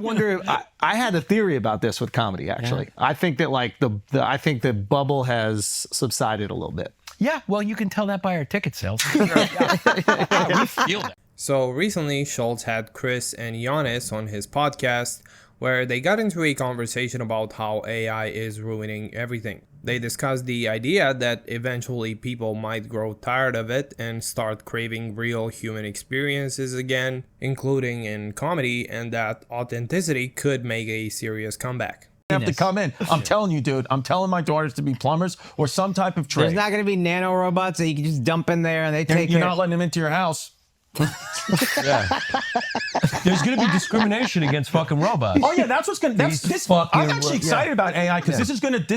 wonder. I had a theory about this with comedy. Actually, I think that like I think the bubble has subsided a little bit. Yeah, well, you can tell that by our ticket sales. We feel that. So recently, Schulz had Chris and Yannis on his podcast, where they got into a conversation about how AI is ruining everything. They discussed the idea that eventually people might grow tired of it and start craving real human experiences again, including in comedy, and that authenticity could make a serious comeback. Have to come in. I'm telling you, dude. I'm telling my daughters to be plumbers or some type of trade. There's not going to be nano robots that you can just dump in there and they take You're care. not letting them into your house. Yeah. There's going to be discrimination against fucking robots. Oh yeah, that's what's going. That's These this. fucking I'm actually excited about AI because this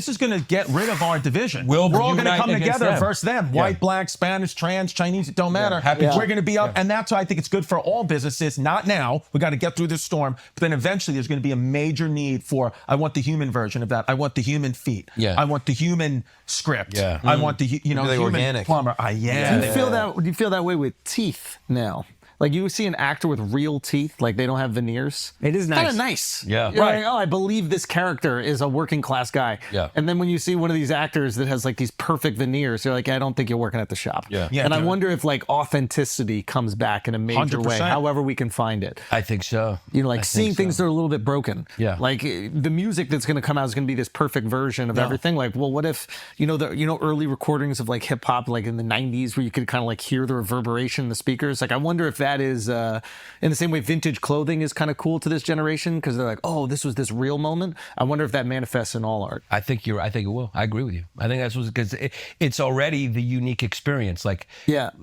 is gonna get rid of our division. We're all gonna unite come against together them. versus them. White, black, Spanish, trans, Chinese. It don't matter. Happy- We're gonna be up, and that's why I think it's good for all businesses. Not now. We got to get through this storm, but then eventually there's going to be a major need for. I want the human version of that. I want the human feet. Yeah. I want the human script. Yeah. I want the human organic. plumber. Do you feel that way with teeth now? Like you see an actor with real teeth, like they don't have veneers. It is Kind of nice. nice. Yeah. You're Right. like, oh, I believe this character is a working class guy. Yeah. And then when you see one of these actors that has like these perfect veneers, you're like, I don't think you're working at the shop. Yeah. Yeah, and I dude. wonder if like authenticity comes back in a major way, 100%. however we can find it. I think so. You know, like I seeing think things so. that are a little bit broken. Yeah. Like the music that's going to come out is going to be this perfect version of everything. Like, well, what if, early recordings of like hip hop, like in the 90s where you could kind of like hear the reverberation in the speakers. Like, I wonder if that is in the same way vintage clothing is kind of cool to this generation because they're like, oh, this was this real moment. I wonder if that manifests in all art. I think it will. I agree with you. I think that's because it's already the unique experience. Like,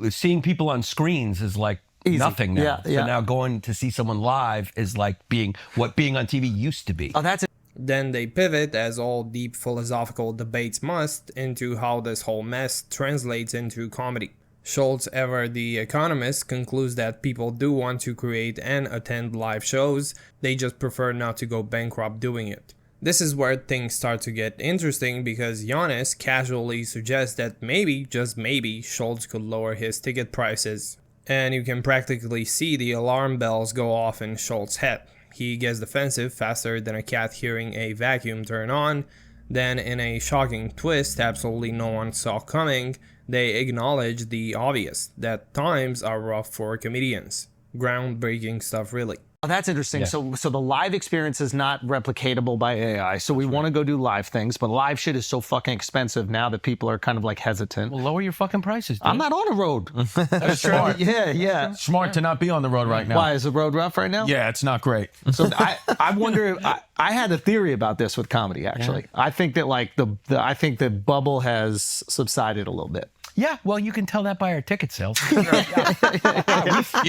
seeing people on screens is like Easy. nothing now. Yeah. So now going to see someone live is like being on TV used to be. Oh, that's it. Then they pivot, as all deep philosophical debates must, into how this whole mess translates into comedy. Schulz, ever the economist, concludes that people do want to create and attend live shows, they just prefer not to go bankrupt doing it. This is where things start to get interesting because Yannis casually suggests that maybe, just maybe, Schulz could lower his ticket prices. And you can practically see the alarm bells go off in Schulz's head. He gets defensive faster than a cat hearing a vacuum turn on. Then, in a shocking twist absolutely no one saw coming, they acknowledge the obvious, that times are rough for comedians. Groundbreaking stuff, really. Oh, that's interesting. Yeah. So the live experience is not replicatable by AI. So we want to go do live things, but live shit is so fucking expensive now that people are kind of like hesitant. Well, lower your fucking prices, dude. I'm not on the road. That's smart. Yeah. Smart to not be on the road right now. Why is the road rough right now? Yeah, it's not great. So I wonder. I had a theory about this with comedy. Actually, I think that like I think the bubble has subsided a little bit. Yeah, well, you can tell that by our ticket sales. We feel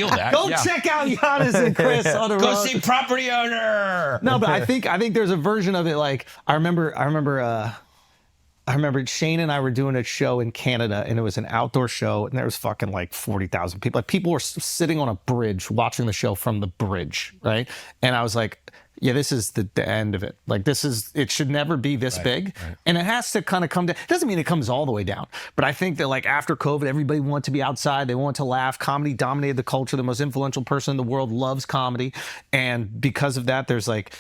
that. Go check out Yannis and Chris on the road. Go see Property Owner. No, but I think there's a version of it. Like I remember Shane and I were doing a show in Canada, and it was an outdoor show, and there was fucking like 40,000 people. Like people were sitting on a bridge watching the show from the bridge, right? And I was like, yeah, this is the end of it. Like it should never be this big. Right. And it has to kind of come down. It doesn't mean it comes all the way down. But I think that like after COVID, everybody wanted to be outside. They wanted to laugh. Comedy dominated the culture. The most influential person in the world loves comedy. And because of that, there's like,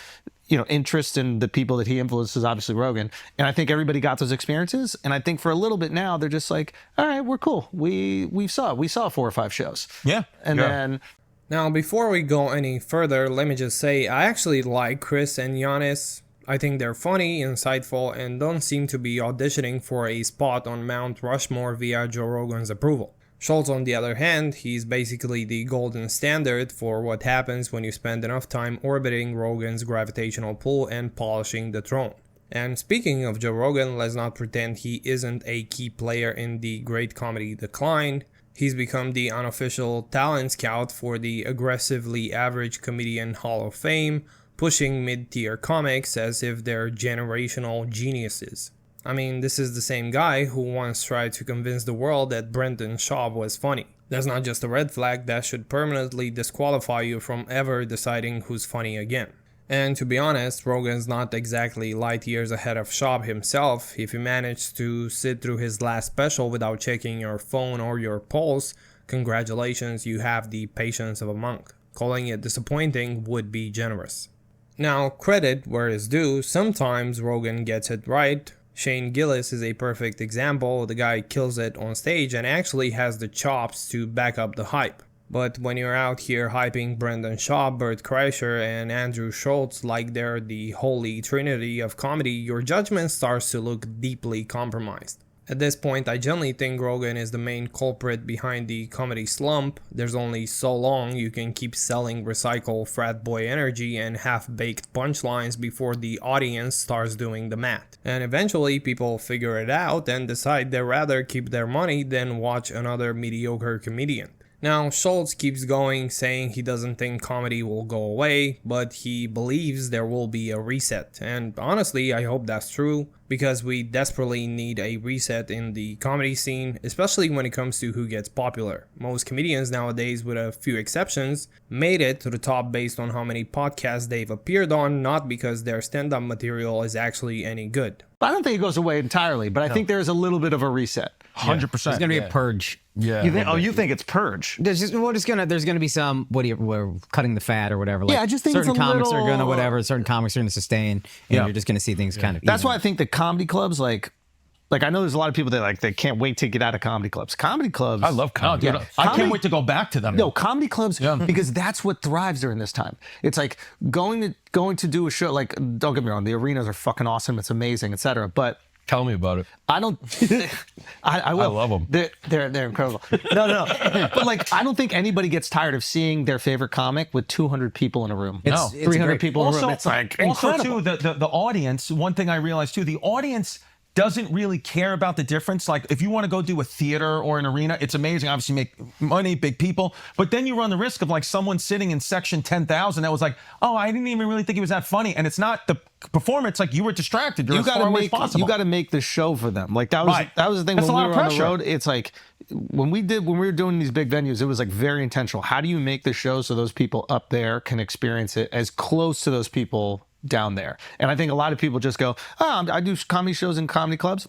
interest in the people that he influences, obviously Rogan. And I think everybody got those experiences. And I think for a little bit now, they're just like, all right, we're cool. We saw 4 or 5 shows. Yeah. And then... Now, before we go any further, let me just say I actually like Chris and Yannis. I think they're funny, insightful, and don't seem to be auditioning for a spot on Mount Rushmore via Joe Rogan's approval. Schulz, on the other hand, he's basically the golden standard for what happens when you spend enough time orbiting Rogan's gravitational pull and polishing the throne. And speaking of Joe Rogan, let's not pretend he isn't a key player in the great comedy Klein. He's become the unofficial talent scout for the aggressively average comedian Hall of Fame, pushing mid-tier comics as if they're generational geniuses. I mean, this is the same guy who once tried to convince the world that Brendan Schaub was funny. That's not just a red flag, that should permanently disqualify you from ever deciding who's funny again. And to be honest, Rogan's not exactly light years ahead of Schaub himself. If you managed to sit through his last special without checking your phone or your pulse, congratulations, you have the patience of a monk. Calling it disappointing would be generous. Now, credit where it's due, sometimes Rogan gets it right. Shane Gillis is a perfect example. The guy kills it on stage and actually has the chops to back up the hype. But when you're out here hyping Brendan Schaub, Bert Kreischer, and Andrew Schulz like they're the holy trinity of comedy, your judgment starts to look deeply compromised. At this point, I generally think Rogan is the main culprit behind the comedy slump. There's only so long you can keep selling recycled frat boy energy and half-baked punchlines before the audience starts doing the math. And eventually people figure it out and decide they'd rather keep their money than watch another mediocre comedian. Now, Schulz keeps going, saying he doesn't think comedy will go away, but he believes there will be a reset. And honestly, I hope that's true, because we desperately need a reset in the comedy scene, especially when it comes to who gets popular. Most comedians nowadays, with a few exceptions, made it to the top based on how many podcasts they've appeared on, not because their stand-up material is actually any good. I don't think it goes away entirely, but I think there's a little bit of a reset. 100%. There's gonna be a purge. Yeah. You think it's purge? There's gonna be some we're cutting the fat or whatever. Yeah, I just think certain it's a comics are little- gonna whatever. Certain comics are gonna sustain, and you're just gonna see things kind of. That's why I think the comedy clubs like I know there's a lot of people that they can't wait to get out of comedy clubs. Comedy clubs. I love comedy. Dude, I can't wait to go back to them. No, comedy clubs, because that's what thrives during this time. It's like going to do a show. Like, don't get me wrong, the arenas are fucking awesome. It's amazing, etc. But Tell me about it. I don't. I will. I love them. They're incredible. No. But I don't think anybody gets tired of seeing their favorite comic with 200 people in a room. It's 300 great. people in a room. It's also incredible. too, the audience, one thing I realized too, the audience doesn't really care about the difference. Like if you want to go do a theater or an arena, it's amazing. Obviously make money, big people, but then you run the risk of someone sitting in section 10,000 that was like, oh, I didn't even really think he was that funny. And it's not the performance, you were distracted. You're as far away as possible. You got to make the show for them. That was the thing. That's when a lot we of were on the pressure. road, it's when we were doing these big venues, it was very intentional. How do you make the show so those people up there can experience it as close to those people down there? And I think a lot of people just go, oh, I do comedy shows in comedy clubs.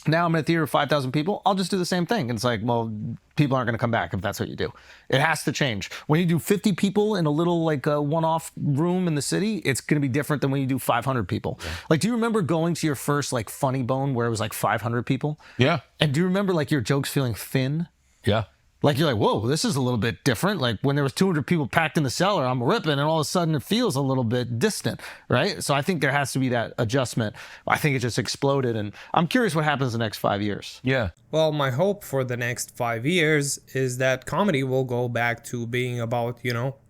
Now I'm in a theater of 5,000 people. I'll just do the same thing. And it's well, people aren't going to come back if that's what you do. It has to change. When you do 50 people in a little one-off room in the city, it's going to be different than when you do 500 people. Yeah. Do you remember going to your first Funny Bone where it was 500 people? Yeah. And do you remember your jokes feeling thin? Yeah. You're whoa, this is a little bit different. When there was 200 people packed in the cellar, I'm ripping, and all of a sudden it feels a little bit distant, right? So I think there has to be that adjustment. I think it just exploded, and I'm curious what happens the next 5 years. Yeah. Well, my hope for the next 5 years is that comedy will go back to being about,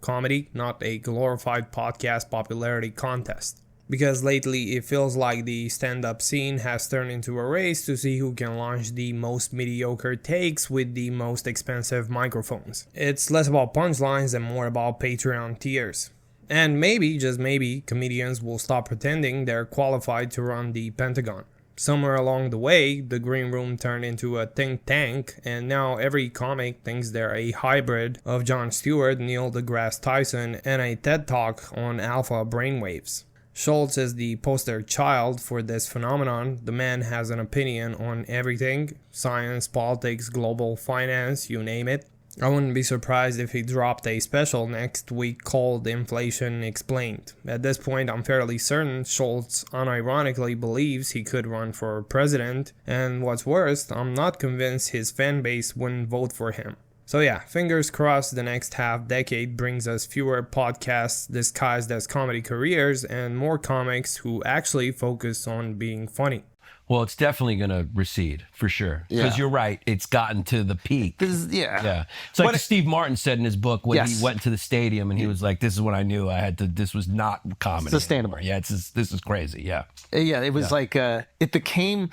comedy, not a glorified podcast popularity contest. Because lately it feels like the stand-up scene has turned into a race to see who can launch the most mediocre takes with the most expensive microphones. It's less about punchlines and more about Patreon tiers. And maybe, just maybe, comedians will stop pretending they're qualified to run the Pentagon. Somewhere along the way, the green room turned into a think tank, and now every comic thinks they're a hybrid of Jon Stewart, Neil deGrasse Tyson, and a TED Talk on alpha brainwaves. Schulz is the poster child for this phenomenon. The man has an opinion on everything: science, politics, global finance, you name it. I wouldn't be surprised if he dropped a special next week called Inflation Explained. At this point, I'm fairly certain Schulz unironically believes he could run for president, and what's worse, I'm not convinced his fan base wouldn't vote for him. So yeah, fingers crossed the next half decade brings us fewer podcasts disguised as comedy careers and more comics who actually focus on being funny. Well, it's definitely going to recede for sure. Because Yeah. you're right. It's gotten to the peak. Yeah. It's like Steve Martin said in his book when Yes. he went to the stadium and he was like, this is when I knew this was not comedy. Sustainable. anymore. Yeah, this is crazy. Yeah. Yeah, it was it became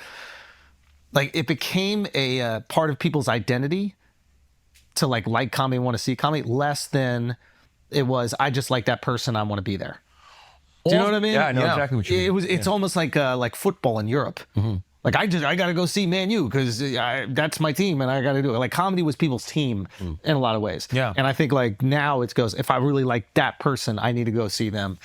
a part of people's identity to like comedy and want to see comedy, less than it was I just like that person, I want to be there. Do you know what I mean? Yeah, I know exactly what you mean. It's almost like football in Europe. Mm-hmm. I got to go see Man U because that's my team and I got to do it. Comedy was people's team in a lot of ways. Yeah. And I think now it goes, if I really like that person, I need to go see them.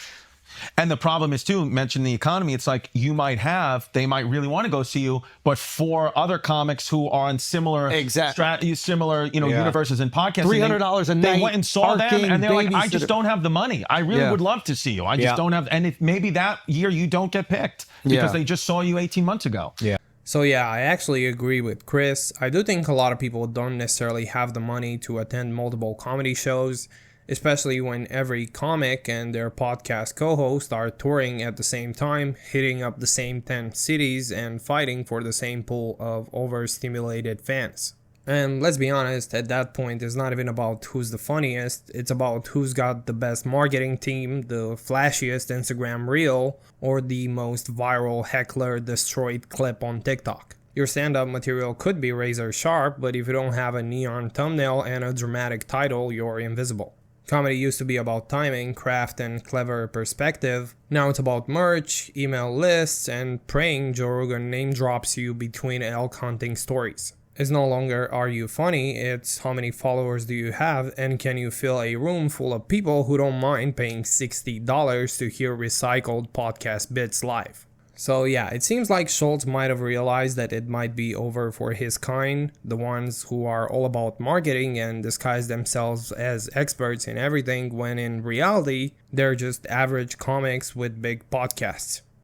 And the problem is too, mention the economy. It's like they might really want to go see you, but for other comics who are on similar universes in podcasting, $300 a night. They went and saw them, and they're like, I just babysitter. don't have the money. I really would love to see you. I just don't have. And if maybe that year you don't get picked because they just saw you 18 months ago. Yeah. So yeah, I actually agree with Chris. I do think a lot of people don't necessarily have the money to attend multiple comedy shows, especially when every comic and their podcast co-host are touring at the same time, hitting up the same 10 cities and fighting for the same pool of overstimulated fans. And let's be honest, at that point, it's not even about who's the funniest. It's about who's got the best marketing team, the flashiest Instagram reel, or the most viral heckler destroyed clip on TikTok. Your stand-up material could be razor sharp, but if you don't have a neon thumbnail and a dramatic title, you're invisible. Comedy used to be about timing, craft, and clever perspective. Now it's about merch, email lists, and praying Joe Rogan name drops you between elk hunting stories. It's no longer are you funny, it's how many followers do you have, and can you fill a room full of people who don't mind paying $60 to hear recycled podcast bits live. So yeah, it seems like Schulz might have realized that it might be over for his kind, the ones who are all about marketing and disguise themselves as experts in everything when in reality, they're just average comics with big podcasts.